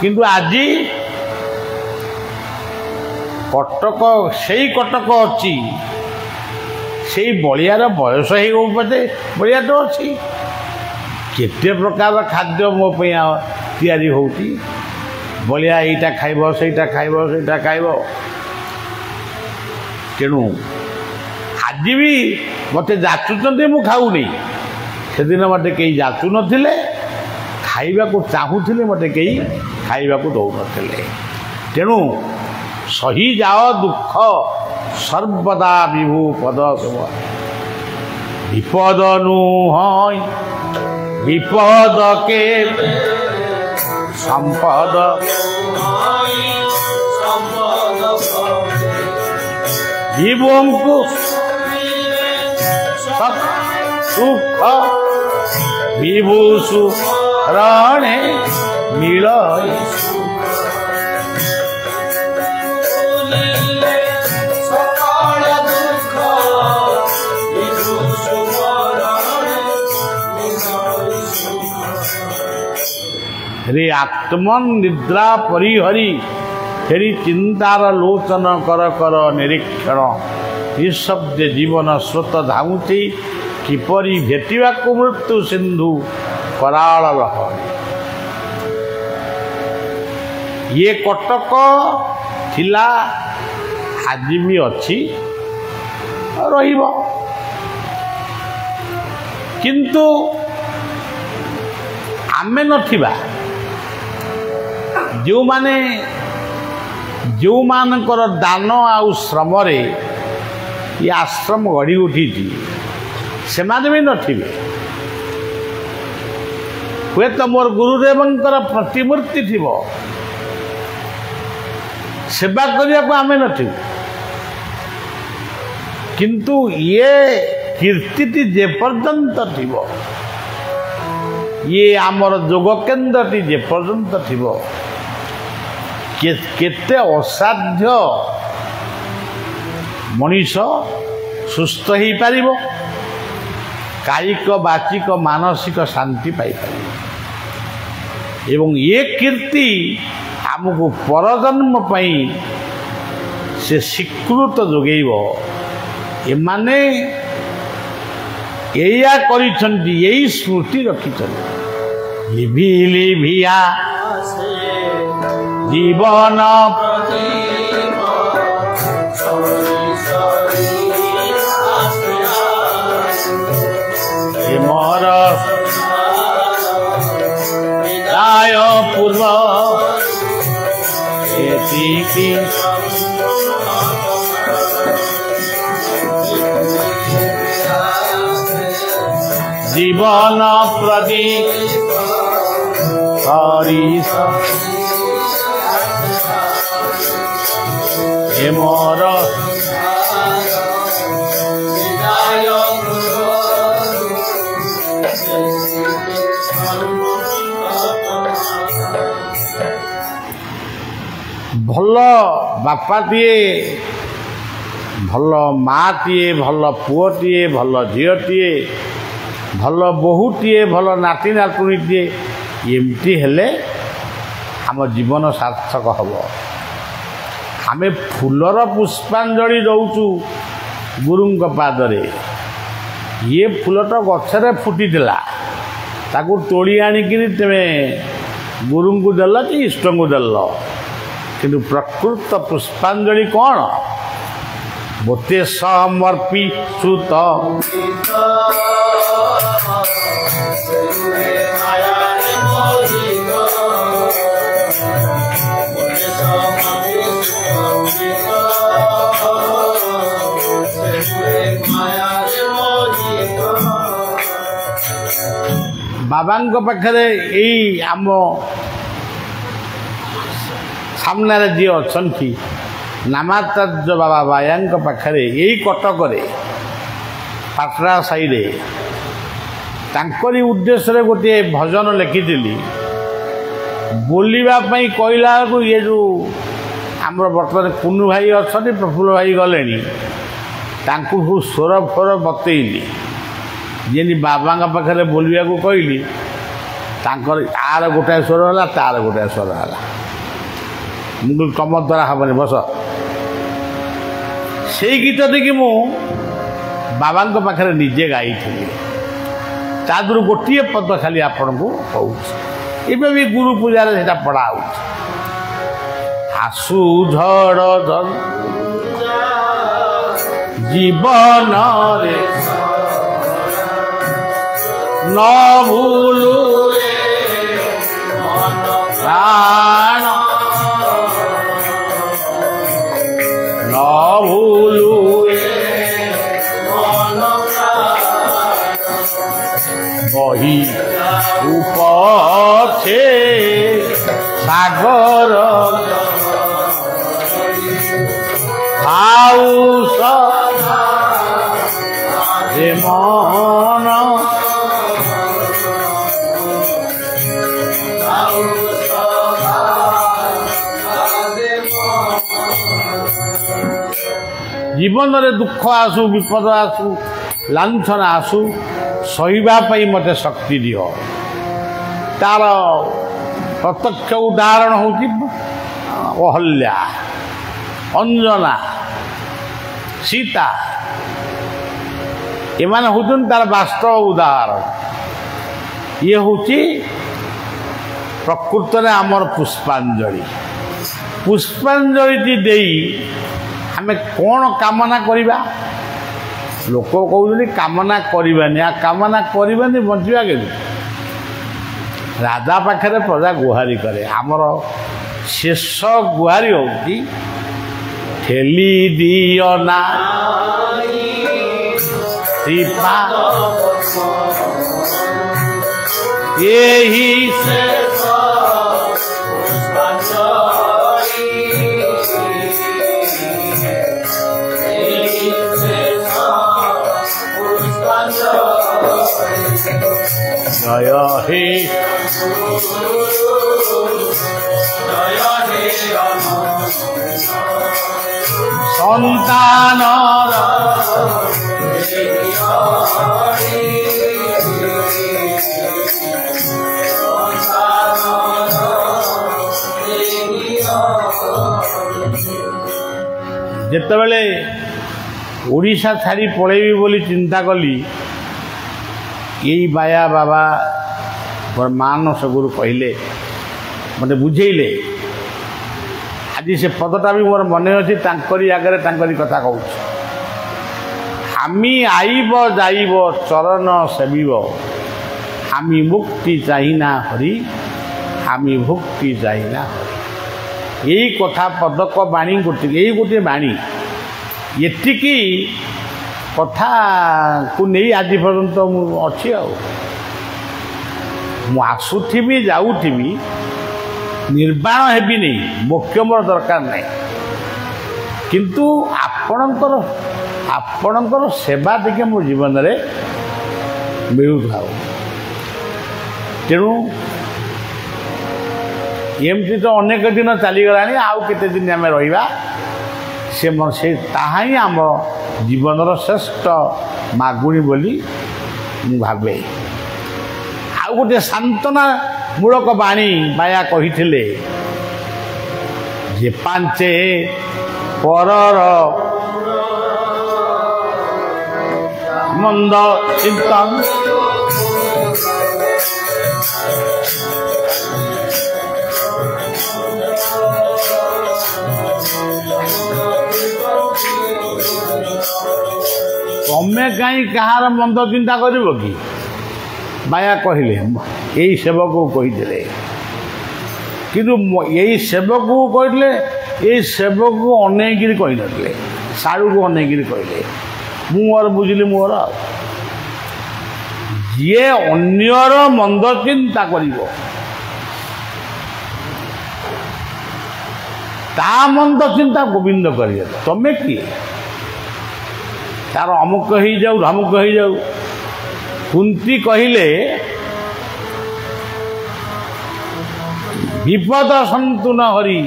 କିନ୍ତୁ ଆଜି କଟକ, ସେଇ କଟକ ଅଛି, ସେଇ ବଳିଆର ବୟସ ହେଇଗଉ ପଛେ ବଳିଆ ତ ଅଛି। କେତେ ପ୍ରକାର ଖାଦ୍ୟ ମୋ ପାଇଁ ତିଆରି ହେଉଛି। ବଳିଆ ଏଇଟା ଖାଇବ, ସେଇଟା ଖାଇବ, ସେଇଟା ଖାଇବ। ତେଣୁ ଆଜି ବି ମୋତେ ଯାଚୁଛନ୍ତି, ମୁଁ ଖାଉନି। ସେଦିନ ମୋତେ କେହି ଯାଚୁ ନଥିଲେ, ଖାଇବାକୁ ଚାହୁଁଥିଲେ, ମୋତେ କେହି ଖାଇବାକୁ ଦେଉନଥିଲେ। ତେଣୁ ସହିଯାଅ ଦୁଃଖ ସର୍ବଦା ବିଭୁ ପଦ ଶୁଭ। ବିପଦ ନୁହଁ ବିପଦ କେ ସମ୍ପଦ, ବିଭୁଙ୍କୁ ସୁଖ ବିଭୁ ସୁରଣେ ମିଳ। रे आत्मन निद्रा परिहरी फेरी चिंतार लोचन कर कर निरीक्षण। निःशब्द जीवन स्रोत धाउची किपरि भेटिबाकु मृत्यु सिंधु कराल लहरी। ये कटक थिला, आज भी अच्छी रहिबो। किंतु आमे नथिबा, जो माने जो मानकर दान आउ श्रम रे ये आश्रम गढ़ी उठी से भी नथिबे। हुए तो मोर गुरुदेवंकर प्रतिमूर्ति थिबो, सेवा करिया को आमे नथिबे। किंतु ये कीर्ति जे पर्यंत थिबो, ये आमर जोग केन्द्रटी जे पर्यंत थिबो, केते असाध्य मनीष सुस्थ ही पारिबो, कायिक बाचिक मानसिक शांति पाई पारिबो। एवं ये कीर्ति आमको परजन्म पाई से स्वीकृत जोगेइबो। एमाने एया करिछन्ति, एई स्मृति रखिछन्ति। लिभि लिभिया जीवन मोर राय पूर्व जीवन प्रदीप हरीश हे मोर भल बापाटीए, भल माटीए, भल पुओटीए, भल झीटीए, भल बोहूटीए, भल नाती नातुणीटीए एमती हेले आम जीवन सार्थक हम आम फूलर पुष्पांजलि दौचु गुरु पादरे ये फूल तो गचरे फुटी ताकू तोड़ी आणिक तुम गुरु को देल कि इष्ट को देल किंतु प्रकृत पुष्पांजलि कौन बोते समर्पी सुत बाबा पाखे यही आम सामने जी अच्छा नामाचार्य बाबा बाया पाखे यही कटक पाटरा साई तांकरी उद्देश्य गोटे भजन लिखी बोलवाई कहला को ये जो आम बर्तमान कुनु भाई अच्छा प्रफुल्ल भाई गले स्वर फोर बतईली जी बाबा पाखे बोलवा को कहली तार गोटाए स्वर है तार गोटाए स्वर है मुझे तुम द्वारा हेनी बस से गीत देखिए मु बाबा पाखे निजे गाई तादर गोटे पद खाली आपण को कहूँ भी गुरु पूजार से पढ़ा आसु झड़ जीवन रे न भूलु प्राण न भूलु बही उपछे सागर आउस हे मन जीवन में दुख आसु विपद आसु लांछन आसु सहीवाई मत शक्ति दियो तार प्रत्यक्ष उदाहरण हूँ अहल्या अंजना सीता एमान हूँ तार वास्तव उदाहरण ये हूँ प्रकृत में आमर पुष्पांजलि पुष्पांजलि दे आमे कौन कामना करिबा लोक कहते कामना करवानी आ कामना करवानी बंचा के राजा पाखे प्रजा गुहारी करे आमर शेष गुहारी हो ठेली दियो ना यही जय हे संतान जितेबले ओडिशा छाड़ी पलैबी बोली चिंता कली यही बाया बाबा मोर मानस गुरु कहले मत बुझेले आज से पदटा भी मोर मन अच्छी आगे कथा कहूँ हामी आईब जाइब चरण सेविब हामी मुक्ति चाहिना हरि हामी भुक्ति चाहिना हरि यही कथा पदक बाणी यही गोटे बाणी एतिकी कथा को नहीं आज पर्यंत अच्छी आसुथी जाऊथी निर्वाण हेबी नहीं मोक्ष मोर दरकार नहीं किंतु आपणकर सेवा देखिए मो जीवन में मिलू था तेणु एमती तो अनेक दिन चलीगला आउ केते दिन आम रहा से ताहा ही आम जीवन श्रेष्ठ मागुणी बोली भावे आउ गोटे सांत्वना मूलक बाणी बाया कही ଯେ ପାଞ୍ଚେ ପରର ମନ୍ଦ ଚିନ୍ତନ ତମେ କାହିଁ କାହାର ମନ୍ଦ ଚିନ୍ତା କରିବ କି? ମାୟା କହିଲେ, ଏଇ ସେବକକୁ କହିଥିଲେ, କିନ୍ତୁ ଏଇ ସେବକକୁ କହିଥିଲେ, ଏଇ ସେବକକୁ ଅନେଇକିରି କହିନଥିଲେ, ସାଡ଼ୁକୁ ଅନେଇକିରି କହିଲେ। ମୁଁ ମୋର ବୁଝିଲି ମୋର। ଯିଏ ଅନ୍ୟର ମନ୍ଦ ଚିନ୍ତା କରିବ ତା ମନ୍ଦ ଚିନ୍ତା ଗୋବିନ୍ଦ କରିବେ। ତମେ କିଏ? ତାର ଅମୁକ ହେଇଯାଉ ଧମୁକ ହେଇଯାଉ। କୁନ୍ତୀ କହିଲେ ବିପଦ ସନ୍ତୁ ନ ହରି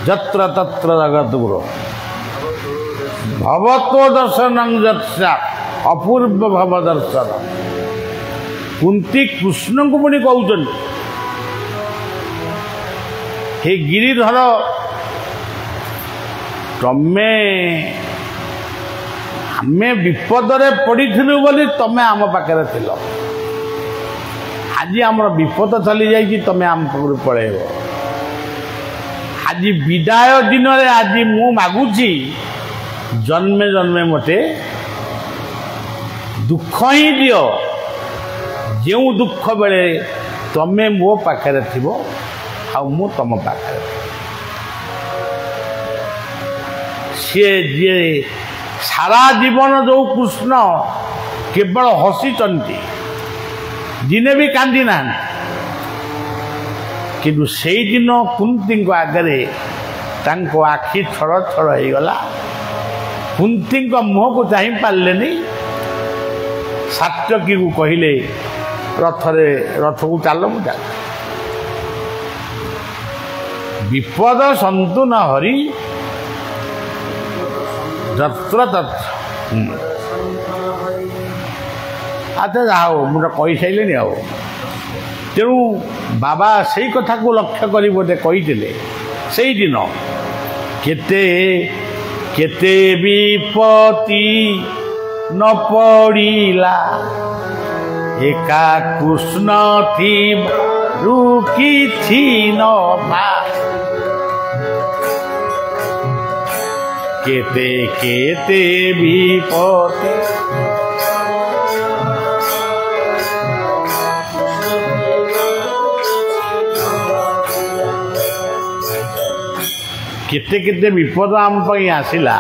ଯତ୍ର ତତ୍ର ଜଗଦ୍ଗୁରୁ ଭବତ୍ୱ ଦର୍ଶନଂ ଯତ୍ସା ଅପୂର୍ବ ଭବ ଦର୍ଶନ। କୁନ୍ତୀ କୃଷ୍ଣଙ୍କୁ ପୁଣି କହୁଛନ୍ତି, ହେ ଗିରିଧର, ଆମେ ବିପଦରେ ପଡ଼ିଥିଲୁ ବୋଲି ତମେ ଆମ ପାଖରେ ଥିଲ। ଆଜି ଆମର ବିପଦ ଚାଲିଯାଇଛି, ତମେ ଆମ ପାଖରୁ ପଳେଇବ। ଆଜି ବିଦାୟ ଦିନରେ ଆଜି ମୁଁ ମାଗୁଛି, ଜନ୍ମେ ଜନ୍ମେ ମୋତେ ଦୁଃଖ ହିଁ ଦିଅ। ଯେଉଁ ଦୁଃଖ ବେଳେ ତମେ ମୋ ପାଖରେ ଥିବ ଆଉ ମୁଁ ତମ ପାଖରେ। ସିଏ ଯିଏ ସାରା ଜୀବନ ଯେଉଁ କୃଷ୍ଣ କେବଳ ହସିଛନ୍ତି, ଦିନେ ବି କାନ୍ଦି ନାହାନ୍ତି, କିନ୍ତୁ ସେଇଦିନ କୁନ୍ତୀଙ୍କ ଆଗରେ ତାଙ୍କ ଆଖି ଛଳ ଛଳ ହେଇଗଲା। କୁନ୍ତୀଙ୍କ ମୁହଁକୁ ଚାହିଁ ପାରିଲେନି। ସାତ୍ୟକୀକୁ କହିଲେ, ରଥକୁ ଚାଲ, ମୁଁ ଚାଲ। ବିପଦ ସନ୍ତୁ ନ ହରି ଯତ୍ର ତତ୍ର। ଆଚ୍ଛା, ଯାହା ହଉ, ମୁଁ ତ କହିସାରିଲିଣି। ଆଉ ତେଣୁ ବାବା ସେଇ କଥାକୁ ଲକ୍ଷ୍ୟ କରି ବୋଧେ କହିଥିଲେ ସେଇଦିନ, କେତେ କେତେ ବିପତ୍ତି ନ ପଡ଼ିଲା ଏକା କୃଷ୍ଣ ଥିବାରୁ କିଛି ନ ବା। କେତେ କେତେ ବିପତ୍ତି କେତେ କେତେ ବିପଦ ଆମ ପାଇଁ ଆସିଲା,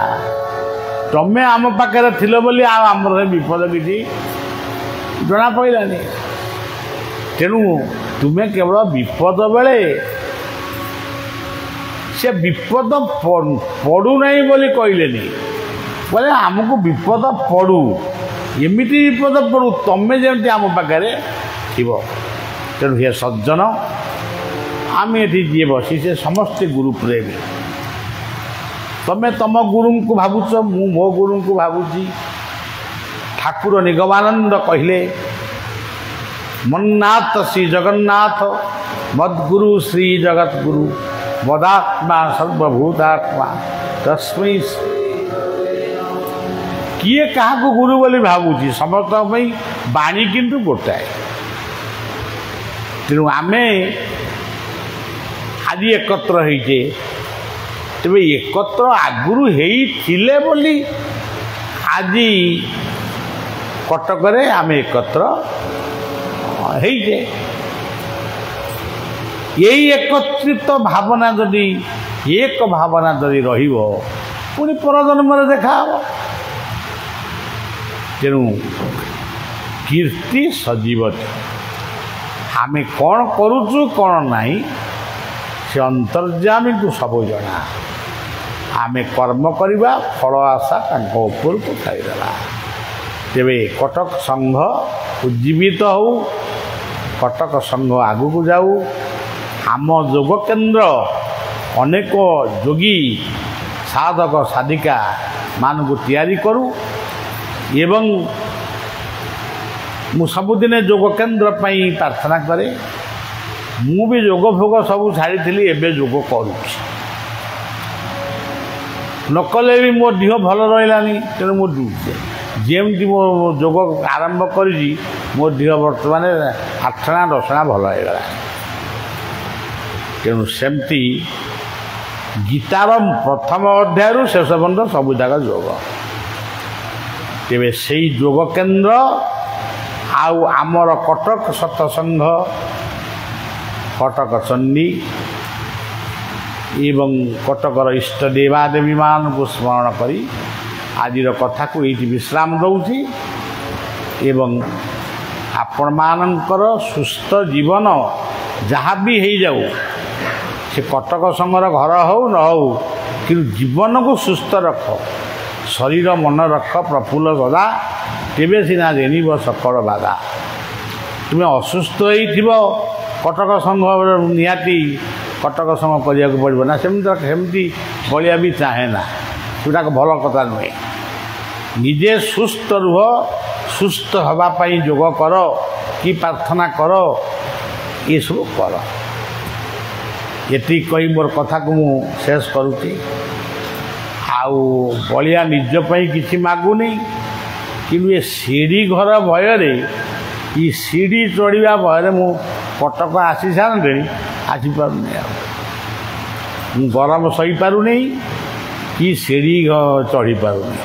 ତମେ ଆମ ପାଖରେ ଥିଲ ବୋଲି ଆଉ ଆମର ସେ ବିପଦ କିଛି ଜଣା ପଡ଼ିଲାନି। ତେଣୁ ତୁମେ କେବଳ ବିପଦ ବେଳେ, ସେ ବିପଦ ପଡ଼ୁନାହିଁ ବୋଲି କହିଲେନି, ବୋଲେ ଆମକୁ ବିପଦ ପଡ଼ୁ, ଏମିତି ବିପଦ ପଡ଼ୁ, ତମେ ଯେମିତି ଆମ ପାଖରେ ଥିବ। ତେଣୁ ହେ ସଜ୍ଜନ, ଆମେ ଏଠି ଯିଏ ବସି ସେ ସମସ୍ତେ ଗୁରୁ ପ୍ରେମୀ। ତମେ ତମ ଗୁରୁଙ୍କୁ ଭାବୁଛ, ମୁଁ ମୋ ଗୁରୁଙ୍କୁ ଭାବୁଛି। ଠାକୁର ନିଗମାନନ୍ଦ କହିଲେ, ମନ୍ନାଥ ଶ୍ରୀ ଜଗନ୍ନାଥ ମଦ୍ଗୁରୁ ଶ୍ରୀ ଜଗଦ୍ଗୁରୁ ମଦାତ୍ମା ସର୍ବଭୂତାତ୍ମା ତସ୍ମୈ। କିଏ କାହାକୁ ଗୁରୁ ବୋଲି ଭାବୁଛି, ସମସ୍ତଙ୍କ ପାଇଁ ବାଣୀ କିନ୍ତୁ ଗୋଟାଏ। ତେଣୁ ଆମେ ଆଜି ଏକତ୍ର ହେଇଛେ, ତେବେ ଏକତ୍ର ଆଗରୁ ହେଇଥିଲେ ବୋଲି ଆଜି କଟକରେ ଆମେ ଏକତ୍ର ହେଇଛେ। ଏଇ ଏକତ୍ରିତ ଭାବନା ଯଦି, ଏକ ଭାବନା ଯଦି ରହିବ, ପୁଣି ପରଜନ୍ମରେ ଦେଖାହେବ। ତେଣୁ କୀର୍ତ୍ତି ସଜୀବତି। ଆମେ କ'ଣ କରୁଛୁ କ'ଣ ନାହିଁ ସେ ଅନ୍ତର୍ଯାମୀକୁ ସବୁ ଜଣା। ଆମେ କର୍ମ କରିବା, ଫଳ ଆଶା ତାଙ୍କ ଉପରକୁ ଛାଡ଼ିଦେବା। ତେବେ କଟକ ସଂଘ ଉଜ୍ଜୀବିତ ହେଉ, କଟକ ସଂଘ ଆଗକୁ ଯାଉ। ଆମ ଯୋଗ କେନ୍ଦ୍ର ଅନେକ ଯୋଗୀ ସାଧକ ସାଧିକା ମାନଙ୍କୁ ତିଆରି କରୁ। ଏବଂ ମୁଁ ସବୁଦିନେ ଯୋଗ କେନ୍ଦ୍ର ପାଇଁ ପ୍ରାର୍ଥନା କରେ। ମୁଁ ବି ଯୋଗ ଭୋଗ ସବୁ ଛାଡ଼ିଥିଲି, ଏବେ ଯୋଗ କରୁଛି। न कले भी मो देह भल रही तेणु मो जमी मो जोग आरंभ कर मो देह बर्तमान 8 आना 10 आना भल होगा तेणु सेमती गीतार प्रथम अध्याय शेष पर्यंत सबुजाक योग तेरे से योग केन्द्र आउ आमर कटक सतसंघ कटक चंडी एवं कटकर इष्ट देवादेवी मान को स्मरण करी आजिर कथा को ये विश्राम दूची एवं आपण मानकर सुस्थ जीवन जहाँ भी हो जाऊ से कटक संघर घर हो न हो कि जीवन को सुस्थ रख शरीर मन रख प्रफुल्ल सदा तेबे सीना जेनिब सकल बाधा तुम्हें असुस्थ हो कटक संघ निहाती कटक संघ करने को पड़ो ना सेमती बलिया भी चाहे ना सेटा भल कथा नुहे निजे सुस्थ रुह सुस्थ हवापाई योग कर कि प्रार्थना कर ये सब कर ये कही मोर कथा को मु शेष करुच्ची आउ बलिया निजपाई किसी मागुनी कि ये सीढ़ी घर भय ये सीढ़ी चढ़ा भय मु कटक आसी सारे आसीपारूनी गरम सही पारूनी कि सीढ़ी चढ़ी पारूनी